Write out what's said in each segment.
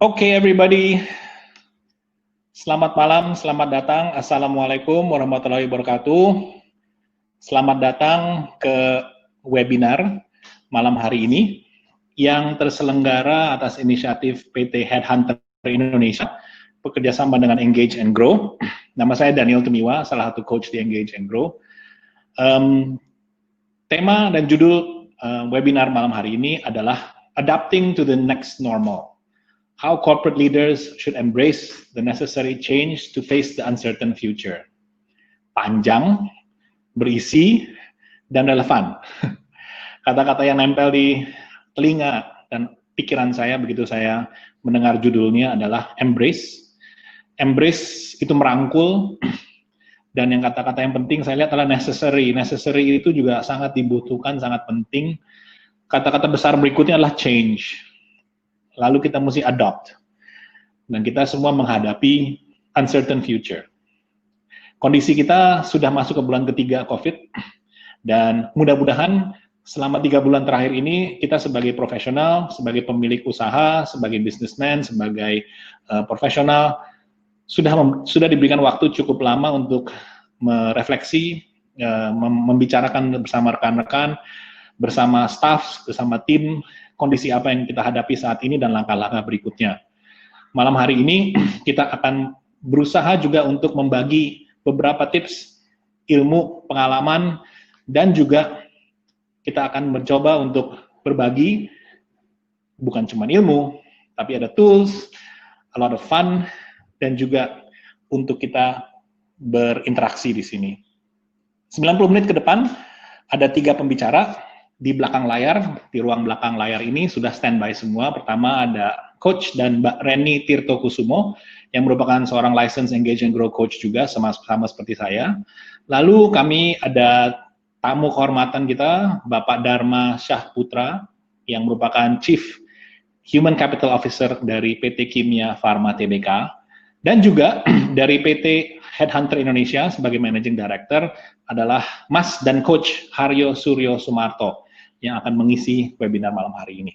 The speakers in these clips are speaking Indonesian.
Okay, everybody. Selamat malam, selamat datang. Assalamualaikum warahmatullahi wabarakatuh. Selamat datang ke webinar malam hari ini yang terselenggara atas inisiatif PT Headhunter Indonesia bekerjasama dengan Engage and Grow. Nama saya Daniel Tumiwa, salah satu coach di Engage and Grow. Tema dan judul webinar malam hari ini adalah Adapting to the Next Normal. How corporate leaders should embrace the necessary change to face the uncertain future. Panjang, berisi, dan relevan. Kata-kata yang nempel di telinga dan pikiran saya begitu saya mendengar judulnya adalah embrace. Embrace itu merangkul, dan yang kata-kata yang penting saya lihat adalah necessary. Necessary itu juga sangat dibutuhkan, sangat penting. Kata-kata besar berikutnya adalah change. Lalu kita mesti adopt. Dan kita semua menghadapi uncertain future. Kondisi kita sudah masuk ke bulan ketiga COVID, dan mudah-mudahan selama 3 bulan terakhir ini kita sebagai profesional, sebagai pemilik usaha, sebagai businessman, sebagai profesional, sudah diberikan waktu cukup lama untuk merefleksi, membicarakan bersama rekan-rekan, bersama staff, bersama tim, kondisi apa yang kita hadapi saat ini dan langkah-langkah berikutnya. Malam hari ini kita akan berusaha juga untuk membagi beberapa tips, ilmu, pengalaman, dan juga kita akan mencoba untuk berbagi bukan cuma ilmu, tapi ada tools, a lot of fun, dan juga untuk kita berinteraksi di sini. 90 menit ke depan ada 3 pembicara. Di belakang layar, di ruang belakang layar ini sudah standby semua. Pertama ada Coach dan Mbak Reni Tirto Kusumo, yang merupakan seorang licensed Engage and Grow Coach juga, sama seperti saya. Lalu kami ada tamu kehormatan kita, Bapak Dharma Syahputra, yang merupakan Chief Human Capital Officer dari PT Kimia Pharma Tbk, dan juga dari PT Headhunter Indonesia sebagai Managing Director adalah Mas dan Coach Haryo Suryo Sumarto, yang akan mengisi webinar malam hari ini.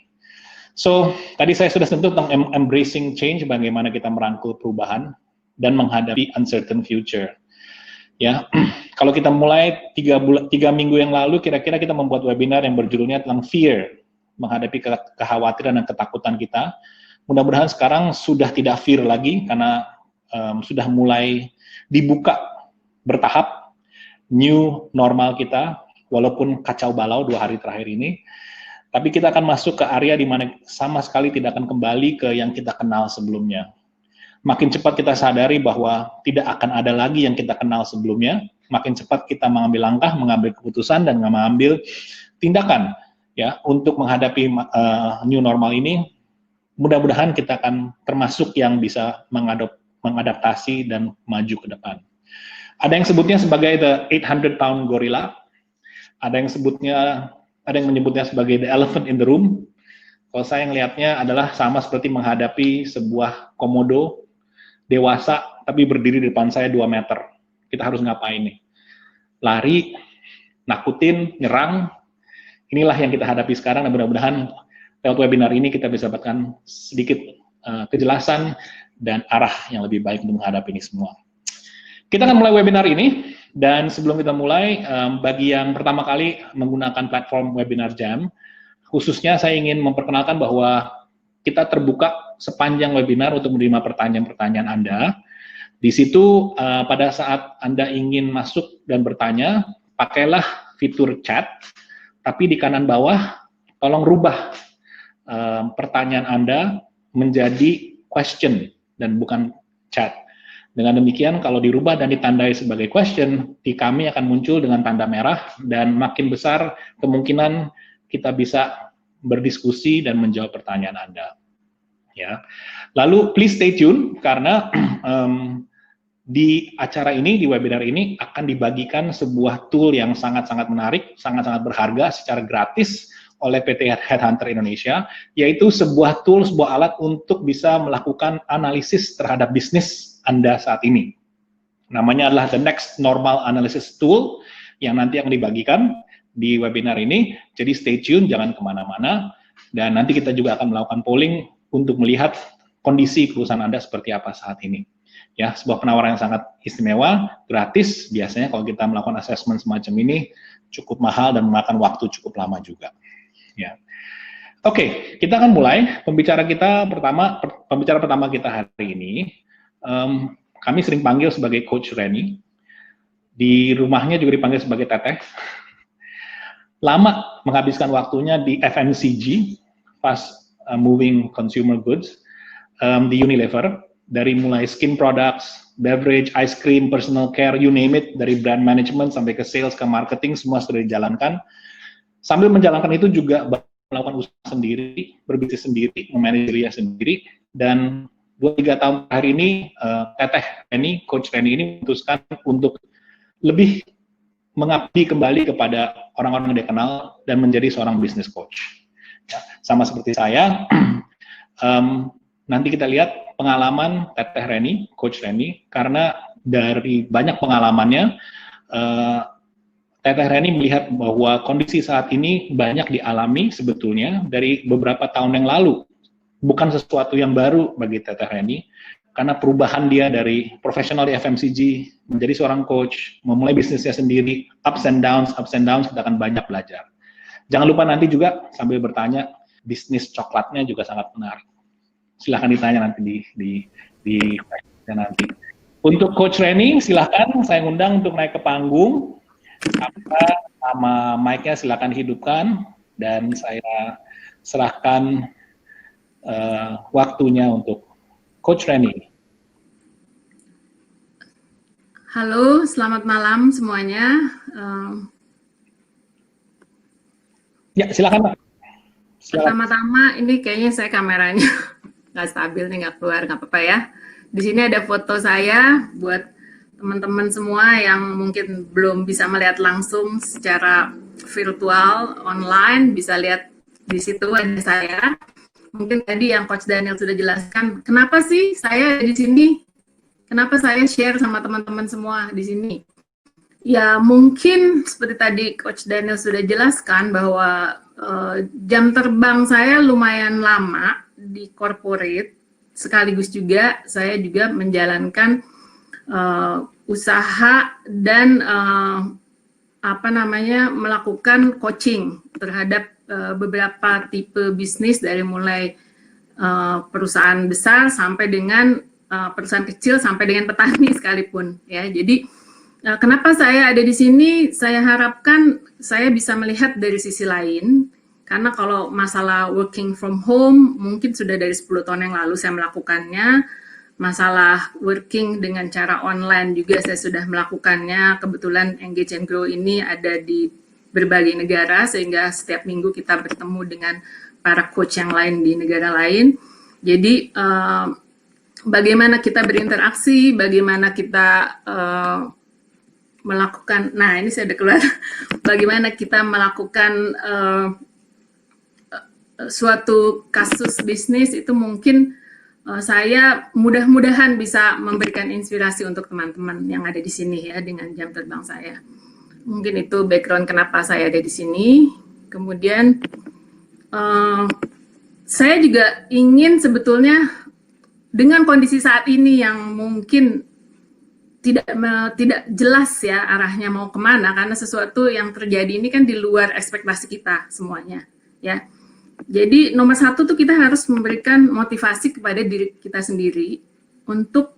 So, tadi saya sudah sentuh tentang embracing change, bagaimana kita merangkul perubahan dan menghadapi uncertain future. Ya, kalau kita mulai 3 minggu yang lalu, kira-kira kita membuat webinar yang berjudulnya tentang fear, menghadapi kekhawatiran dan ketakutan kita. Mudah-mudahan sekarang sudah tidak fear lagi, karena sudah mulai dibuka bertahap new normal kita, walaupun kacau balau 2 hari terakhir ini, tapi kita akan masuk ke area di mana sama sekali tidak akan kembali ke yang kita kenal sebelumnya. Makin cepat kita sadari bahwa tidak akan ada lagi yang kita kenal sebelumnya, makin cepat kita mengambil langkah, mengambil keputusan, dan mengambil tindakan ya untuk menghadapi new normal ini. Mudah-mudahan kita akan termasuk yang bisa mengadaptasi dan maju ke depan. Ada yang sebutnya sebagai the 800-pound gorilla. Ada yang menyebutnya sebagai the elephant in the room. Kalau saya melihatnya adalah sama seperti menghadapi sebuah komodo dewasa, tapi berdiri di depan saya 2 meter. Kita harus ngapain nih? Lari, nakutin, nyerang. Inilah yang kita hadapi sekarang, dan mudah-mudahan lewat webinar ini kita bisa dapatkan sedikit kejelasan dan arah yang lebih baik untuk menghadapi ini semua. Kita akan mulai webinar ini, dan sebelum kita mulai, bagi yang pertama kali menggunakan platform Webinar Jam, khususnya saya ingin memperkenalkan bahwa kita terbuka sepanjang webinar untuk menerima pertanyaan-pertanyaan Anda. Di situ, pada saat Anda ingin masuk dan bertanya, pakailah fitur chat, tapi di kanan bawah, tolong rubah pertanyaan Anda menjadi question dan bukan chat. Dengan demikian, kalau dirubah dan ditandai sebagai question, di kami akan muncul dengan tanda merah, dan makin besar kemungkinan kita bisa berdiskusi dan menjawab pertanyaan Anda. Ya. Lalu, please stay tune, karena di acara ini, di webinar ini, akan dibagikan sebuah tool yang sangat-sangat menarik, sangat-sangat berharga secara gratis oleh PT Headhunter Indonesia, yaitu sebuah tool, sebuah alat untuk bisa melakukan analisis terhadap bisnis Anda saat ini. Namanya adalah The Next Normal Analysis Tool, yang nanti akan dibagikan di webinar ini. Jadi stay tune, jangan kemana-mana, dan nanti kita juga akan melakukan polling untuk melihat kondisi perusahaan Anda seperti apa saat ini. Ya, sebuah penawaran yang sangat istimewa, gratis. Biasanya kalau kita melakukan assessment semacam ini cukup mahal dan memakan waktu cukup lama juga. Ya. Oke, kita akan mulai pembicara pertama kita hari ini. Kami sering panggil sebagai Coach Reni. Di rumahnya juga dipanggil sebagai Teteh. Lama menghabiskan waktunya di FMCG, fast moving consumer goods, di Unilever, dari mulai skin products, beverage, ice cream, personal care, you name it, dari brand management sampai ke sales, ke marketing, semua sudah dijalankan. Sambil menjalankan itu juga melakukan usaha sendiri, berbisnis sendiri, memanage dirinya sendiri, dan 2-3 tahun terakhir ini, Teteh Reni, Coach Reni ini memutuskan untuk lebih mengabdi kembali kepada orang-orang yang dia kenal dan menjadi seorang business coach. Ya, sama seperti saya, nanti kita lihat pengalaman Teteh Reni, Coach Reni, karena dari banyak pengalamannya, Teteh Reni melihat bahwa kondisi saat ini banyak dialami sebetulnya dari beberapa tahun yang lalu. Bukan sesuatu yang baru bagi Teteh Reni, karena perubahan dia dari profesional di FMCG menjadi seorang coach, memulai bisnisnya sendiri, ups and downs, kita akan banyak belajar. Jangan lupa nanti juga sambil bertanya, bisnis coklatnya juga sangat menarik. Silahkan ditanya nanti di nanti. Untuk Coach Reni, silahkan saya undang untuk naik ke panggung. Sama mic-nya silahkan hidupkan dan saya serahkan waktunya untuk Coach Reni. Halo, selamat malam semuanya. Ya, silakan, Pak. Pertama-tama, ini kayaknya saya kameranya nggak stabil nih, nggak keluar, nggak apa-apa ya. Di sini ada foto saya buat teman-teman semua yang mungkin belum bisa melihat langsung secara virtual, online, bisa lihat di situ ada saya. Mungkin tadi yang Coach Daniel sudah jelaskan, kenapa sih saya di sini? Kenapa saya share sama teman-teman semua di sini? Ya mungkin seperti tadi Coach Daniel sudah jelaskan bahwa jam terbang saya lumayan lama di corporate, sekaligus juga saya juga menjalankan usaha dan melakukan coaching terhadap beberapa tipe bisnis dari mulai perusahaan besar sampai dengan perusahaan kecil sampai dengan petani sekalipun ya. Jadi kenapa saya ada di sini? Saya harapkan saya bisa melihat dari sisi lain, karena kalau masalah working from home mungkin sudah dari 10 tahun yang lalu saya melakukannya. Masalah working dengan cara online juga saya sudah melakukannya. Kebetulan Engage and Grow ini ada di berbagai negara, sehingga setiap minggu kita bertemu dengan para coach yang lain di negara lain. Jadi bagaimana kita berinteraksi, bagaimana kita melakukan, nah ini saya ada keluar, bagaimana kita melakukan suatu kasus bisnis itu mungkin saya mudah-mudahan bisa memberikan inspirasi untuk teman-teman yang ada di sini ya dengan jam terbang saya. Mungkin itu background kenapa saya ada di sini. Kemudian saya juga ingin sebetulnya dengan kondisi saat ini yang mungkin tidak jelas ya arahnya mau kemana, karena sesuatu yang terjadi ini kan di luar ekspektasi kita semuanya ya. Jadi nomor satu tuh kita harus memberikan motivasi kepada diri kita sendiri untuk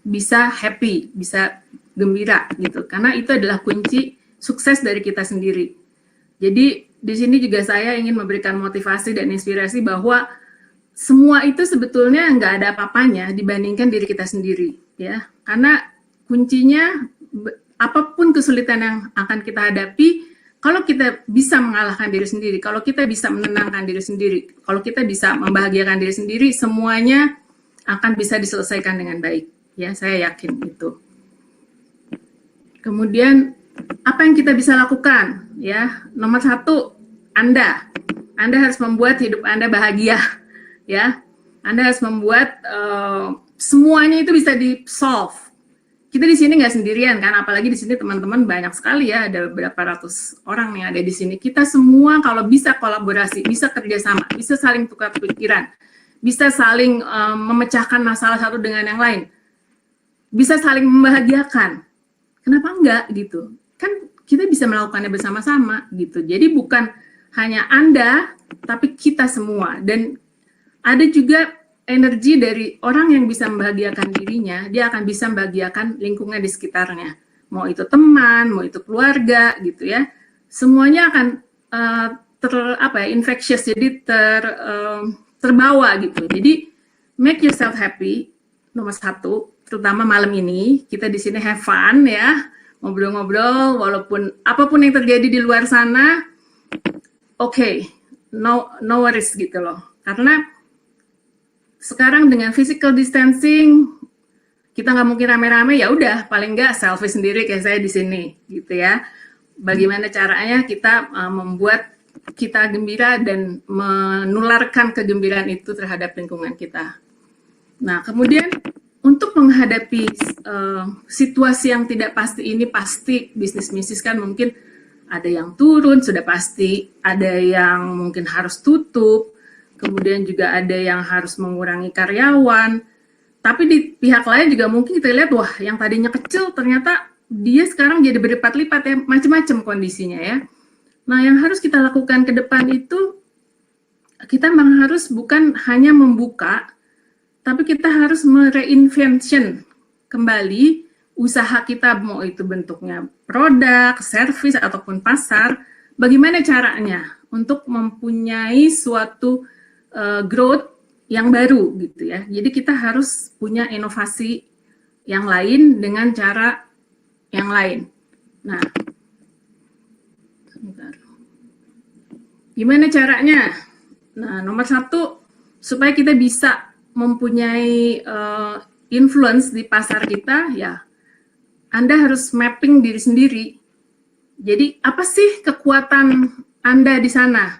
bisa happy, bisa gembira gitu, karena itu adalah kunci sukses dari kita sendiri. Jadi di sini juga saya ingin memberikan motivasi dan inspirasi bahwa semua itu sebetulnya nggak ada apa-apanya dibandingkan diri kita sendiri ya, karena kuncinya apapun kesulitan yang akan kita hadapi, kalau kita bisa mengalahkan diri sendiri, kalau kita bisa menenangkan diri sendiri, kalau kita bisa membahagiakan diri sendiri, semuanya akan bisa diselesaikan dengan baik ya, saya yakin itu. Kemudian apa yang kita bisa lakukan ya? Nomor satu, Anda harus membuat hidup Anda bahagia ya. Anda harus membuat semuanya itu bisa di-solve. Kita di sini nggak sendirian kan, apalagi di sini teman-teman banyak sekali ya, ada beberapa ratus orang yang ada di sini. Kita semua kalau bisa kolaborasi, bisa kerjasama, bisa saling tukar pikiran, bisa saling memecahkan masalah satu dengan yang lain, bisa saling membahagiakan. Kenapa enggak gitu? Kan kita bisa melakukannya bersama-sama gitu. Jadi bukan hanya Anda, tapi kita semua. Dan ada juga energi dari orang yang bisa membahagiakan dirinya, dia akan bisa membahagiakan lingkungan di sekitarnya. Mau itu teman, mau itu keluarga gitu ya. Semuanya akan infectious, jadi terbawa gitu. Jadi make yourself happy nomor satu, terutama malam ini kita di sini have fun ya, ngobrol-ngobrol walaupun apapun yang terjadi di luar sana, okay, no worries gitu loh. Karena sekarang dengan physical distancing kita nggak mungkin rame-rame, ya udah paling nggak selfie sendiri kayak saya di sini gitu ya. Bagaimana caranya kita membuat kita gembira dan menularkan kegembiraan itu terhadap lingkungan kita. Nah, kemudian untuk menghadapi situasi yang tidak pasti ini, pasti bisnis kan mungkin ada yang turun, sudah pasti, ada yang mungkin harus tutup, kemudian juga ada yang harus mengurangi karyawan, tapi di pihak lain juga mungkin kita lihat, wah yang tadinya kecil ternyata dia sekarang jadi berlipat-lipat ya, macam-macam kondisinya ya. Nah, yang harus kita lakukan ke depan itu, kita memang harus bukan hanya membuka, tapi kita harus mereinvention kembali usaha kita, mau itu bentuknya produk, service, ataupun pasar, bagaimana caranya untuk mempunyai suatu growth yang baru gitu ya. Jadi kita harus punya inovasi yang lain dengan cara yang lain. Nah, gimana caranya? Nah, nomor satu, supaya kita bisa mempunyai influence di pasar kita, ya Anda harus mapping diri sendiri. Jadi apa sih kekuatan Anda di sana?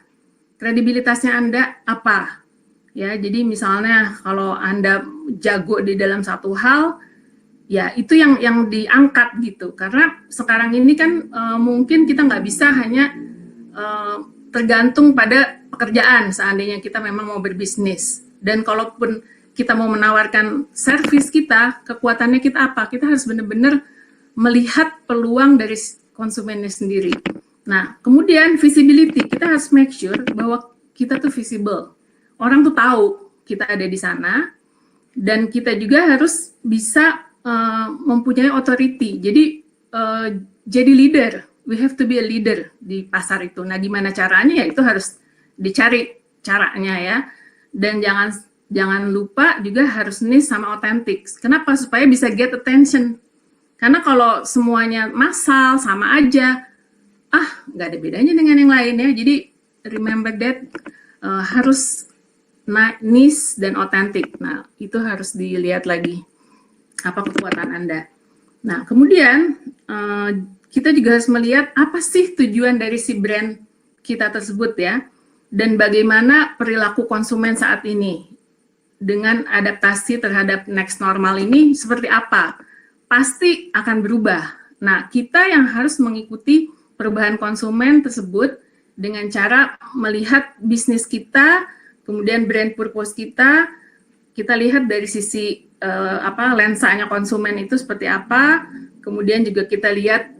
Kredibilitasnya Anda apa? Ya, jadi misalnya kalau Anda jago di dalam satu hal, ya itu yang diangkat gitu. Karena sekarang ini kan mungkin kita nggak bisa hanya tergantung pada pekerjaan seandainya kita memang mau berbisnis. Dan kalaupun kita mau menawarkan servis kita, kekuatannya kita apa? Kita harus benar-benar melihat peluang dari konsumennya sendiri. Nah, kemudian visibility, kita harus make sure bahwa kita tuh visible. Orang tuh tahu kita ada di sana, dan kita juga harus bisa mempunyai authority. Jadi jadi leader. We have to be a leader di pasar itu. Nah, gimana caranya? Ya itu harus dicari caranya ya. Dan jangan lupa juga harus niche sama authentic. Kenapa? Supaya bisa get attention. Karena kalau semuanya massal sama aja, nggak ada bedanya dengan yang lain ya. Jadi remember that harus niche dan authentic. Nah, itu harus dilihat lagi apa kekuatan Anda. Nah, kemudian kita juga harus melihat apa sih tujuan dari si brand kita tersebut ya, dan bagaimana perilaku konsumen saat ini dengan adaptasi terhadap next normal ini seperti apa. Pasti akan berubah. Nah, kita yang harus mengikuti perubahan konsumen tersebut dengan cara melihat bisnis kita, kemudian brand purpose kita lihat dari sisi lensanya konsumen itu seperti apa, kemudian juga kita lihat,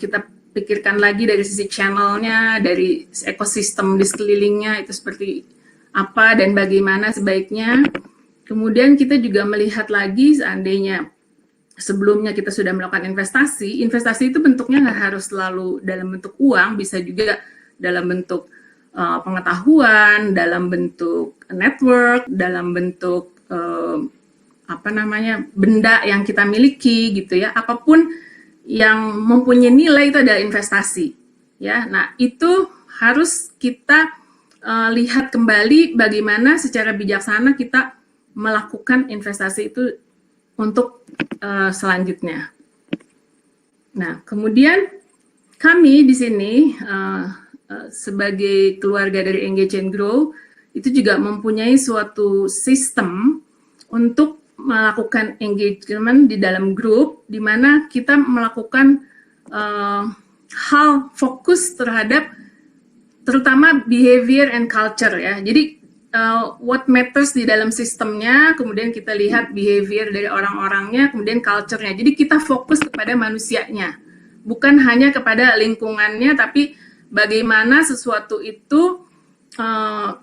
kita pikirkan lagi dari sisi channelnya, dari ekosistem di sekelilingnya itu seperti apa dan bagaimana sebaiknya. Kemudian kita juga melihat lagi seandainya sebelumnya kita sudah melakukan investasi itu bentuknya nggak harus selalu dalam bentuk uang, bisa juga dalam bentuk pengetahuan, dalam bentuk network, dalam bentuk benda yang kita miliki gitu ya. Apapun yang mempunyai nilai itu adalah investasi ya. Nah, itu harus kita lihat kembali bagaimana secara bijaksana kita melakukan investasi itu untuk selanjutnya. Nah, kemudian kami di sini sebagai keluarga dari Engage and Grow itu juga mempunyai suatu sistem untuk melakukan engagement di dalam grup, di mana kita melakukan hal fokus terhadap terutama behavior and culture ya. Jadi what matters di dalam sistemnya, kemudian kita lihat behavior dari orang-orangnya, kemudian culture-nya. Jadi kita fokus kepada manusianya, bukan hanya kepada lingkungannya, tapi bagaimana sesuatu itu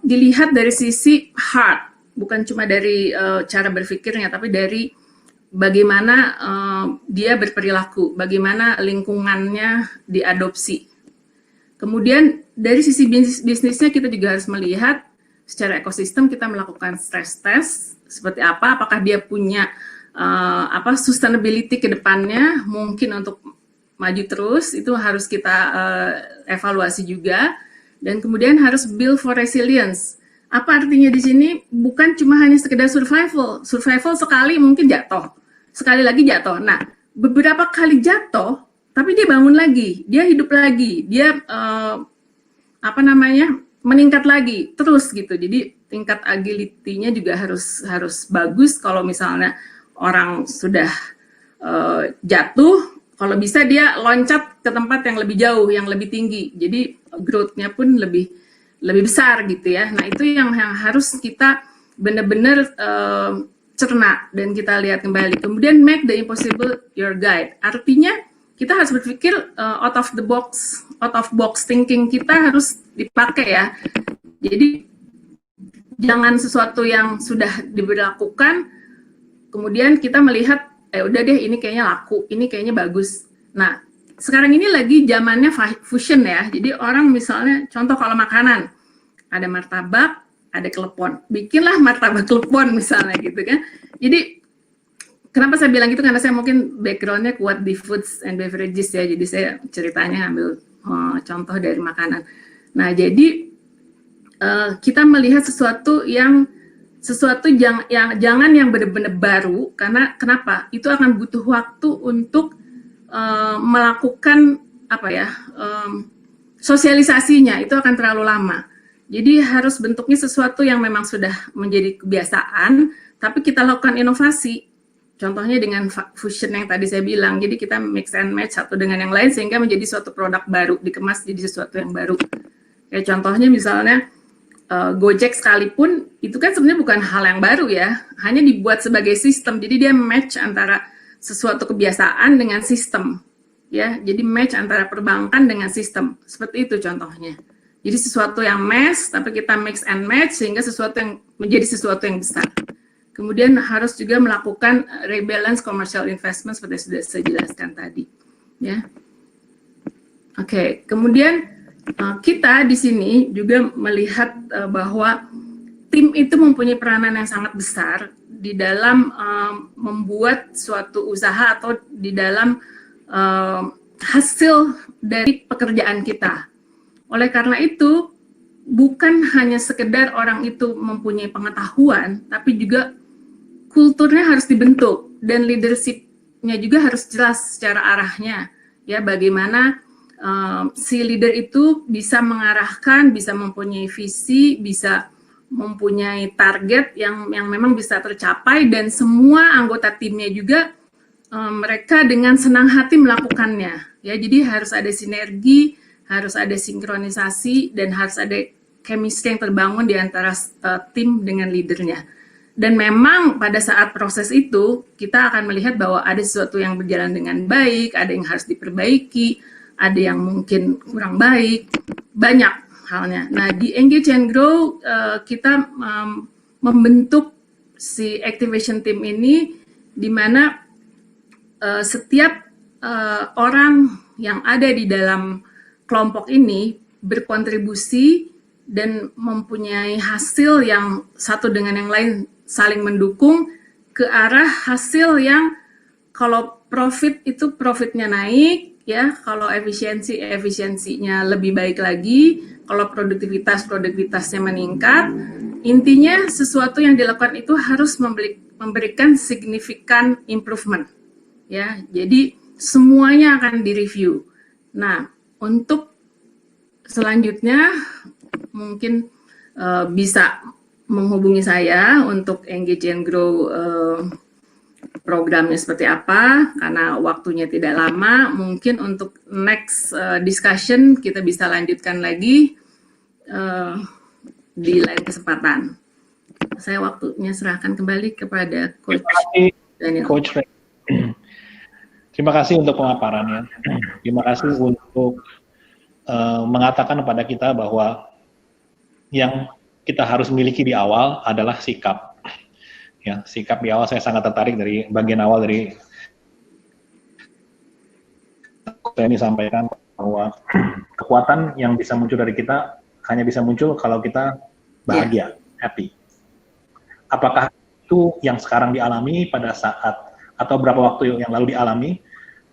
dilihat dari sisi heart, bukan cuma dari cara berpikirnya, tapi dari bagaimana dia berperilaku, bagaimana lingkungannya diadopsi. Kemudian dari sisi bisnisnya kita juga harus melihat secara ekosistem, kita melakukan stress test seperti apa, apakah dia punya sustainability ke depannya, mungkin untuk maju terus, itu harus kita evaluasi juga. Dan kemudian harus build for resilience. Apa artinya di sini? Bukan cuma hanya sekedar survival. Survival sekali mungkin jatuh, sekali lagi jatuh. Nah, beberapa kali jatuh, tapi dia bangun lagi, dia hidup lagi, dia meningkat lagi terus gitu. Jadi tingkat agility-nya juga harus bagus. Kalau misalnya orang sudah jatuh, kalau bisa dia loncat ke tempat yang lebih jauh, yang lebih tinggi. Jadi growth-nya pun lebih besar gitu ya. Nah, itu yang harus kita benar-benar cerna dan kita lihat kembali. Kemudian make the impossible your guide. Artinya kita harus berpikir out of box thinking kita harus dipakai ya. Jadi jangan sesuatu yang sudah diberlakukan kemudian kita melihat udah deh ini kayaknya laku, ini kayaknya bagus. Nah, sekarang ini lagi zamannya fusion ya. Jadi orang misalnya contoh kalau makanan ada martabak, ada klepon. Bikinlah martabak klepon misalnya gitu kan. Jadi kenapa saya bilang gitu? Karena saya mungkin background-nya kuat di foods and beverages ya, jadi saya ceritanya ambil contoh dari makanan. Nah, jadi kita melihat sesuatu yang jangan yang benar-benar baru, karena kenapa? Itu akan butuh waktu untuk melakukan sosialisasinya, itu akan terlalu lama. Jadi harus bentuknya sesuatu yang memang sudah menjadi kebiasaan, tapi kita lakukan inovasi. Contohnya dengan fusion yang tadi saya bilang, jadi kita mix and match satu dengan yang lain sehingga menjadi suatu produk baru, dikemas jadi sesuatu yang baru. Kayak contohnya misalnya Gojek sekalipun, itu kan sebenarnya bukan hal yang baru ya, hanya dibuat sebagai sistem, jadi dia match antara sesuatu kebiasaan dengan sistem. Ya, jadi match antara perbankan dengan sistem, seperti itu contohnya. Jadi sesuatu yang mass, tapi kita mix and match sehingga sesuatu yang menjadi sesuatu yang besar. Kemudian harus juga melakukan rebalance commercial investment seperti sudah saya jelaskan tadi. Ya, oke. Kemudian kita di sini juga melihat bahwa tim itu mempunyai peranan yang sangat besar di dalam membuat suatu usaha atau di dalam hasil dari pekerjaan kita. Oleh karena itu, bukan hanya sekedar orang itu mempunyai pengetahuan, tapi juga kulturnya harus dibentuk dan leadership-nya juga harus jelas secara arahnya. Ya, bagaimana si leader itu bisa mengarahkan, bisa mempunyai visi, bisa mempunyai target yang memang bisa tercapai, dan semua anggota timnya juga mereka dengan senang hati melakukannya. Ya, jadi harus ada sinergi, harus ada sinkronisasi, dan harus ada chemistry yang terbangun di antara tim dengan leadernya. Dan memang pada saat proses itu kita akan melihat bahwa ada sesuatu yang berjalan dengan baik, ada yang harus diperbaiki, ada yang mungkin kurang baik, banyak halnya. Nah, di Engage and Grow kita membentuk si activation team ini, di mana setiap orang yang ada di dalam kelompok ini berkontribusi dan mempunyai hasil yang satu dengan yang lain saling mendukung ke arah hasil yang kalau profit itu profitnya naik, ya, kalau efisiensinya lebih baik lagi, kalau produktivitasnya meningkat. Intinya sesuatu yang dilakukan itu harus memberikan signifikan improvement, ya. Jadi semuanya akan direview. Nah, untuk selanjutnya mungkin bisa menghubungi saya untuk Engage and Grow programnya seperti apa, karena waktunya tidak lama. Mungkin untuk next discussion kita bisa lanjutkan lagi. di lain kesempatan. Saya waktunya serahkan kembali kepada Coach Daniel. Coach Ray. Terima kasih untuk pemaparannya. Terima kasih untuk mengatakan kepada kita bahwa yang kita harus miliki di awal adalah sikap. Ya, sikap di awal saya sangat tertarik dari bagian awal dari saya ini sampaikan bahwa kekuatan yang bisa muncul dari kita hanya bisa muncul kalau kita bahagia, happy. Apakah itu yang sekarang dialami pada saat atau berapa waktu yang lalu dialami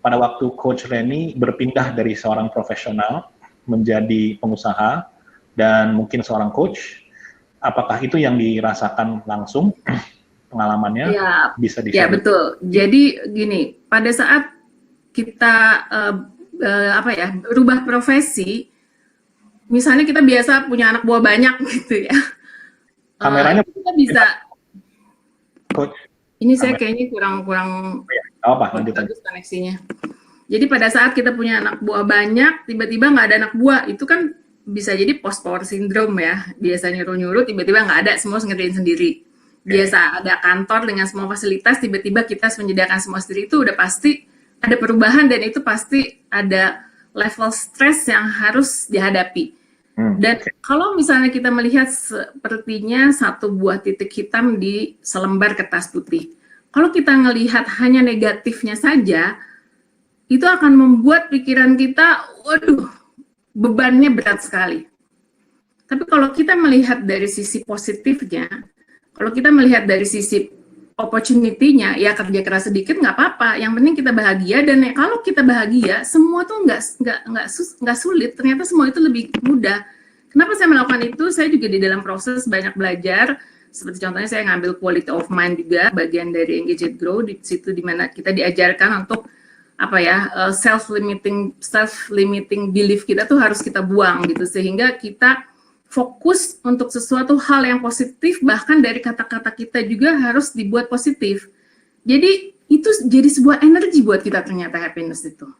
pada waktu Coach Reni berpindah dari seorang profesional menjadi pengusaha dan mungkin seorang coach? Apakah itu yang dirasakan langsung pengalamannya? Ya, bisa ya betul. Jadi gini, pada saat kita berubah profesi, misalnya kita biasa punya anak buah banyak gitu ya. Kameranya kita bisa. Coach. Ini saya kayaknya kurang bagus koneksinya. Jadi pada saat kita punya anak buah banyak, tiba-tiba nggak ada anak buah, itu kan bisa jadi post power syndrome ya. Biasa nyuruh-nyuruh, tiba-tiba nggak ada, semua ngerjain sendiri. Biasa ada kantor dengan semua fasilitas, tiba-tiba kita menyediakan semua sendiri, itu udah pasti ada perubahan dan itu pasti ada level stres yang harus dihadapi. Dan kalau misalnya kita melihat sepertinya satu buah titik hitam di selembar kertas putih, kalau kita melihat hanya negatifnya saja, itu akan membuat pikiran kita, waduh, bebannya berat sekali. Tapi kalau kita melihat dari sisi positifnya, kalau kita melihat dari sisi opportunity-nya, ya kerja keras sedikit nggak apa-apa. Yang penting kita bahagia, dan kalau kita bahagia, semua tuh nggak sulit. Ternyata semua itu lebih mudah. Kenapa saya melakukan itu? Saya juga di dalam proses banyak belajar. Seperti contohnya saya ngambil quality of mind juga, bagian dari Engage It Grow, di situ dimana kita diajarkan untuk self limiting belief kita tuh harus kita buang gitu, sehingga kita fokus untuk sesuatu hal yang positif, bahkan dari kata-kata kita juga harus dibuat positif. Jadi itu jadi sebuah energi buat kita ternyata happiness itu.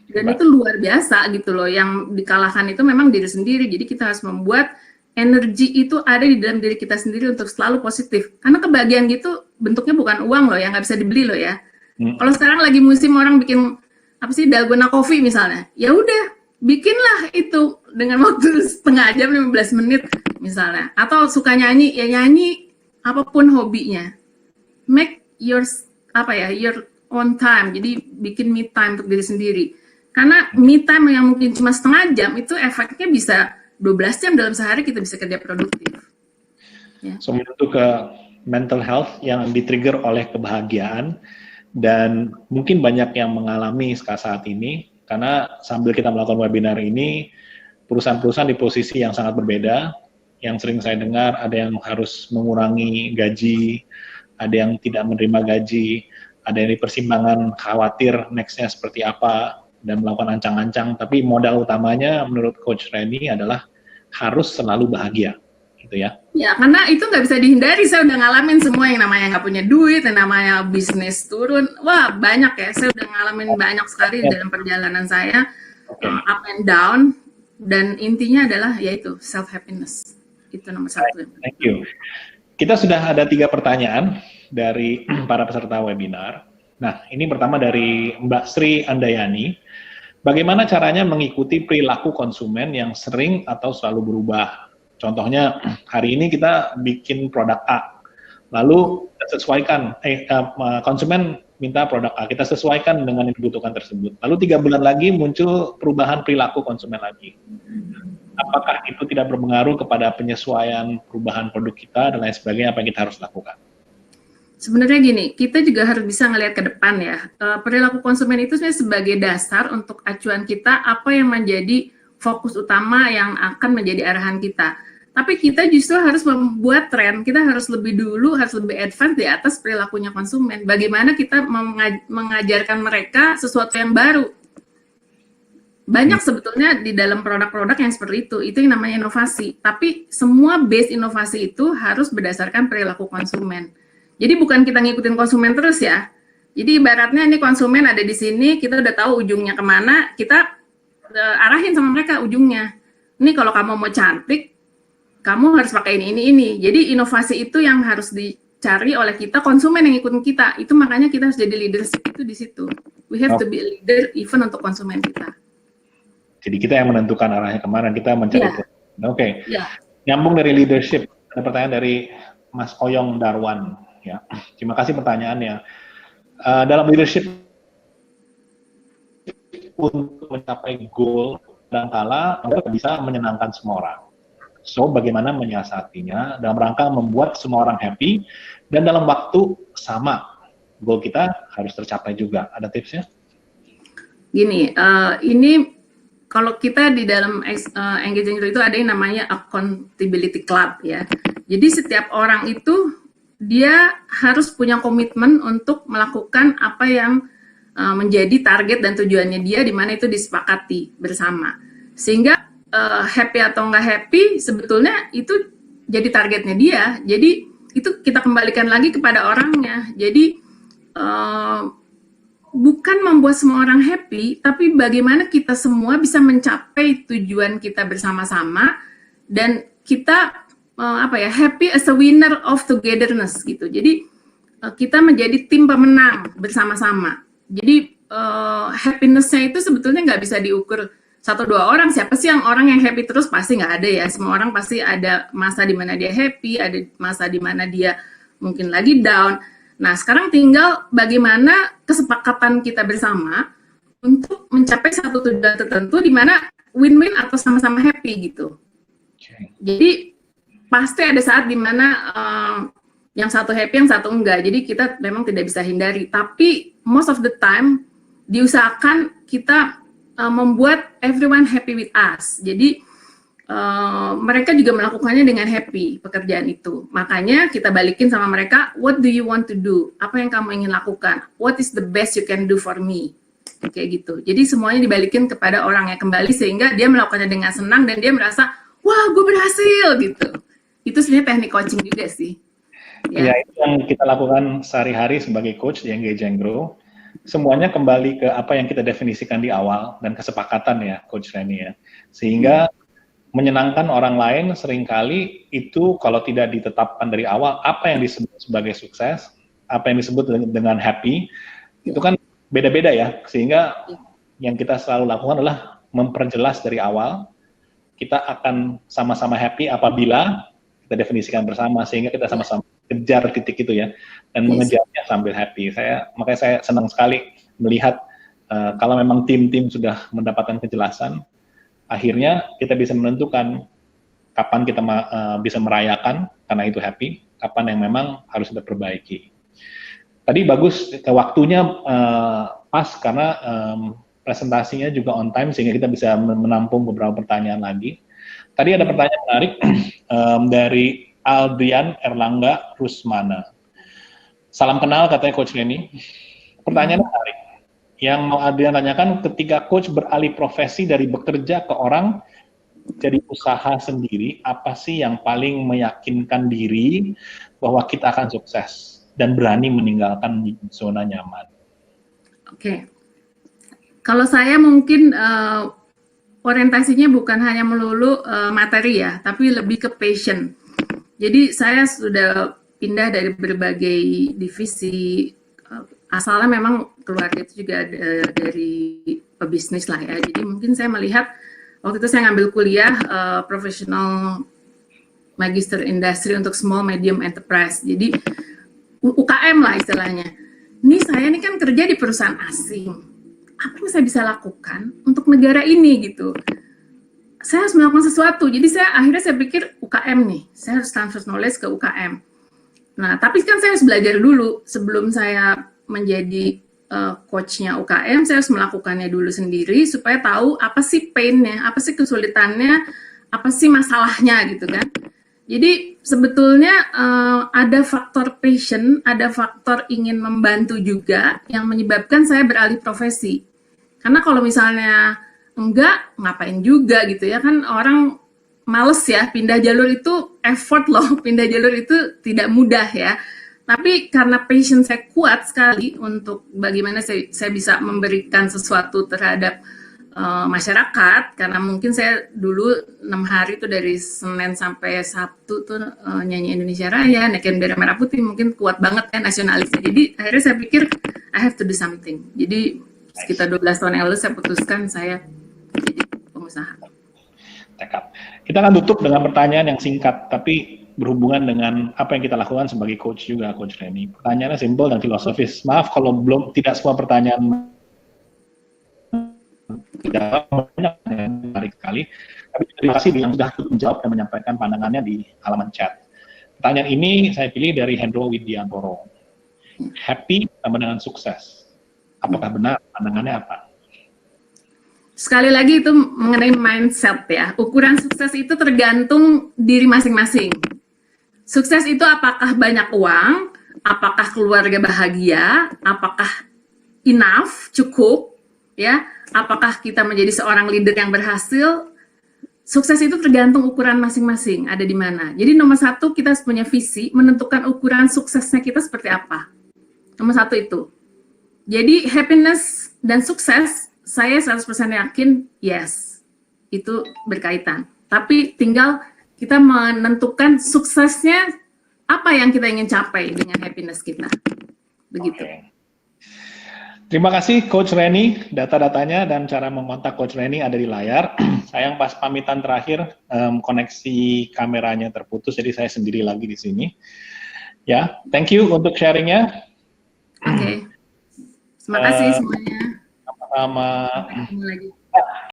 Dan itu luar biasa gitu loh, yang dikalahkan itu memang diri sendiri. Jadi kita harus membuat energi itu ada di dalam diri kita sendiri untuk selalu positif. Karena kebahagiaan gitu bentuknya bukan uang loh, yang nggak bisa dibeli loh ya. Kalau sekarang lagi musim orang bikin dalgona coffee misalnya, ya udah bikinlah itu dengan waktu setengah jam, 15 menit misalnya. Atau suka nyanyi, ya nyanyi, apapun hobinya. Make your own time. Jadi bikin me time untuk diri sendiri. Karena me time yang mungkin cuma setengah jam itu efeknya bisa 12 jam dalam sehari kita bisa kerja produktif. Ya. So itu ke mental health yang di-trigger oleh kebahagiaan, dan mungkin banyak yang mengalami saat ini karena sambil kita melakukan webinar ini, perusahaan-perusahaan di posisi yang sangat berbeda. Yang sering saya dengar ada yang harus mengurangi gaji, ada yang tidak menerima gaji, ada yang di persimpangan khawatir next-nya seperti apa, dan melakukan ancang-ancang, tapi modal utamanya menurut Coach Reni adalah harus selalu bahagia, gitu ya? Ya, karena itu nggak bisa dihindari. Saya udah ngalamin semua, yang namanya nggak punya duit, yang namanya bisnis turun, wah banyak ya. Saya udah ngalamin banyak sekali dalam perjalanan saya, up and down, dan intinya adalah yaitu self happiness, itu nomor satu. Thank you. Kita sudah ada 3 pertanyaan dari para peserta webinar. Nah, ini pertama dari Mbak Sri Andayani. Bagaimana caranya mengikuti perilaku konsumen yang sering atau selalu berubah? Contohnya, hari ini kita bikin produk A, lalu kita sesuaikan, konsumen minta produk A, kita sesuaikan dengan yang dibutuhkan tersebut. Lalu 3 bulan lagi muncul perubahan perilaku konsumen lagi. Apakah itu tidak berpengaruh kepada penyesuaian perubahan produk kita dan lain sebagainya, apa yang kita harus lakukan? Sebenarnya gini, kita juga harus bisa ngelihat ke depan ya. Perilaku konsumen itu sebenarnya sebagai dasar untuk acuan kita apa yang menjadi fokus utama yang akan menjadi arahan kita. Tapi kita justru harus membuat tren, kita harus lebih dulu, harus lebih advance di atas perilakunya konsumen. Bagaimana kita mengajarkan mereka sesuatu yang baru. Banyak sebetulnya di dalam produk-produk yang seperti itu yang namanya inovasi. Tapi semua base inovasi itu harus berdasarkan perilaku konsumen. Jadi bukan kita ngikutin konsumen terus ya. Jadi ibaratnya ini konsumen ada di sini, kita udah tahu ujungnya kemana, kita arahin sama mereka ujungnya. Ini kalau kamu mau cantik, kamu harus pakai ini. Jadi inovasi itu yang harus dicari oleh kita, konsumen yang ikutin kita. Itu makanya kita harus jadi leadership itu di situ. We have to be a leader even untuk konsumen kita. Jadi kita yang menentukan arahnya kemana, kita mencari. Oke. Yeah. Nyambung dari leadership, ada pertanyaan dari Mas Oyong Darwan. Ya, terima kasih pertanyaannya. Dalam leadership untuk mencapai goal kadangkala bisa menyenangkan semua orang. So, bagaimana menyiasatinya dalam rangka membuat semua orang happy dan dalam waktu sama goal kita harus tercapai juga. Ada tipsnya? Gini, ini kalau kita di dalam engaging itu ada yang namanya accountability club ya. Jadi setiap orang itu dia harus punya komitmen untuk melakukan apa yang menjadi target dan tujuannya dia, di mana itu disepakati bersama. Sehingga happy atau nggak happy sebetulnya itu jadi targetnya dia. Jadi itu kita kembalikan lagi kepada orangnya. Jadi bukan membuat semua orang happy, tapi bagaimana kita semua bisa mencapai tujuan kita bersama-sama dan kita happy as a winner of togetherness gitu. Jadi kita menjadi tim pemenang bersama-sama. Jadi happiness-nya itu sebetulnya nggak bisa diukur 1-2 orang. Siapa sih orang yang happy terus? Pasti nggak ada ya. Semua orang pasti ada masa di mana dia happy, ada masa di mana dia mungkin lagi down. Nah, sekarang tinggal bagaimana kesepakatan kita bersama untuk mencapai satu tujuan tertentu di mana win-win atau sama-sama happy gitu. Jadi pasti ada saat di mana yang satu happy, yang satu enggak. Jadi kita memang tidak bisa hindari. Tapi most of the time diusahakan kita membuat everyone happy with us. Jadi mereka juga melakukannya dengan happy pekerjaan itu. Makanya kita balikin sama mereka, what do you want to do? Apa yang kamu ingin lakukan? What is the best you can do for me? Kayak gitu. Jadi semuanya dibalikin kepada orangnya kembali sehingga dia melakukannya dengan senang dan dia merasa, wah gue berhasil gitu. Itu sebenarnya teknik coaching juga sih. Ya, itu yang kita lakukan sehari-hari sebagai coach di Engage and Grow. Semuanya kembali ke apa yang kita definisikan di awal dan kesepakatan ya, Coach Reni ya. Sehingga menyenangkan orang lain seringkali itu kalau tidak ditetapkan dari awal apa yang disebut sebagai sukses, apa yang disebut dengan happy, itu kan beda-beda ya. Sehingga yang kita selalu lakukan adalah memperjelas dari awal. Kita akan sama-sama happy apabila kita definisikan bersama sehingga kita sama-sama kejar titik itu ya dan mengejarnya sambil happy. Makanya saya senang sekali melihat kalau memang tim-tim sudah mendapatkan kejelasan, akhirnya kita bisa menentukan kapan kita bisa merayakan karena itu happy, kapan yang memang harus kita perbaiki. Tadi bagus waktunya pas karena presentasinya juga on time sehingga kita bisa menampung beberapa pertanyaan lagi. Tadi ada pertanyaan menarik dari Aldrian Erlangga Rusmana. Salam kenal katanya Coach Reni. Pertanyaan menarik. Yang mau Adrian tanyakan, ketika Coach beralih profesi dari bekerja ke orang jadi usaha sendiri, apa sih yang paling meyakinkan diri bahwa kita akan sukses dan berani meninggalkan zona nyaman? Oke. Kalau saya mungkin orientasinya bukan hanya melulu materi ya, tapi lebih ke passion. Jadi saya sudah pindah dari berbagai divisi, asalnya memang keluarga itu juga dari pebisnis lah ya. Jadi mungkin saya melihat waktu itu saya ngambil kuliah professional magister industri untuk small medium enterprise. Jadi UKM lah istilahnya. Ini saya ini kan kerja di perusahaan asing. Apa yang saya bisa lakukan untuk negara ini gitu? Saya harus melakukan sesuatu. Jadi akhirnya saya pikir UKM nih, saya harus transfer knowledge ke UKM. Nah, tapi kan saya harus belajar dulu sebelum saya menjadi coachnya UKM. Saya harus melakukannya dulu sendiri supaya tahu apa sih pain-nya, apa sih kesulitannya, apa sih masalahnya gitu kan. Jadi sebetulnya ada faktor passion, ada faktor ingin membantu juga yang menyebabkan saya beralih profesi. Karena kalau misalnya enggak, ngapain juga gitu ya, kan orang males ya, pindah jalur itu effort loh, pindah jalur itu tidak mudah ya. Tapi karena passion saya kuat sekali untuk bagaimana saya bisa memberikan sesuatu terhadap masyarakat, karena mungkin saya dulu 6 hari tuh dari Senin sampai Sabtu tuh nyanyi Indonesia Raya, naikin bendera merah putih, mungkin kuat banget kan nasionalisnya. Jadi akhirnya saya pikir I have to do something. Jadi sekitar 12 tahun yang lalu saya putuskan saya jadi pengusaha. Tekap. Kita akan tutup dengan pertanyaan yang singkat, tapi berhubungan dengan apa yang kita lakukan sebagai coach juga, Coach Reni. Pertanyaannya simpel dan filosofis. Maaf kalau tidak semua pertanyaan tidak banyak, menarik sekali. Tapi terima kasih yang sudah menjawab dan menyampaikan pandangannya di halaman chat. Pertanyaan ini saya pilih dari Hendro Widiantoro. Happy sama dengan sukses. Apakah benar? Pandangannya apa? Sekali lagi itu mengenai mindset ya. Ukuran sukses itu tergantung diri masing-masing. Sukses itu apakah banyak uang, apakah keluarga bahagia, apakah enough, cukup, ya, apakah kita menjadi seorang leader yang berhasil. Sukses itu tergantung ukuran masing-masing, ada di mana. Jadi nomor satu, kita harus punya visi, menentukan ukuran suksesnya kita seperti apa. Nomor satu itu. Jadi happiness dan sukses, saya 100% yakin, yes, itu berkaitan. Tapi tinggal kita menentukan suksesnya apa yang kita ingin capai dengan happiness kita. Begitu. Okay. Terima kasih Coach Reni, data-datanya dan cara mengontak Coach Reni ada di layar. Sayang pas pamitan terakhir koneksi kameranya terputus, jadi saya sendiri lagi di sini. Ya, thank you untuk sharingnya. Oke. Terima kasih semuanya. Sama-sama. Ketemu lagi.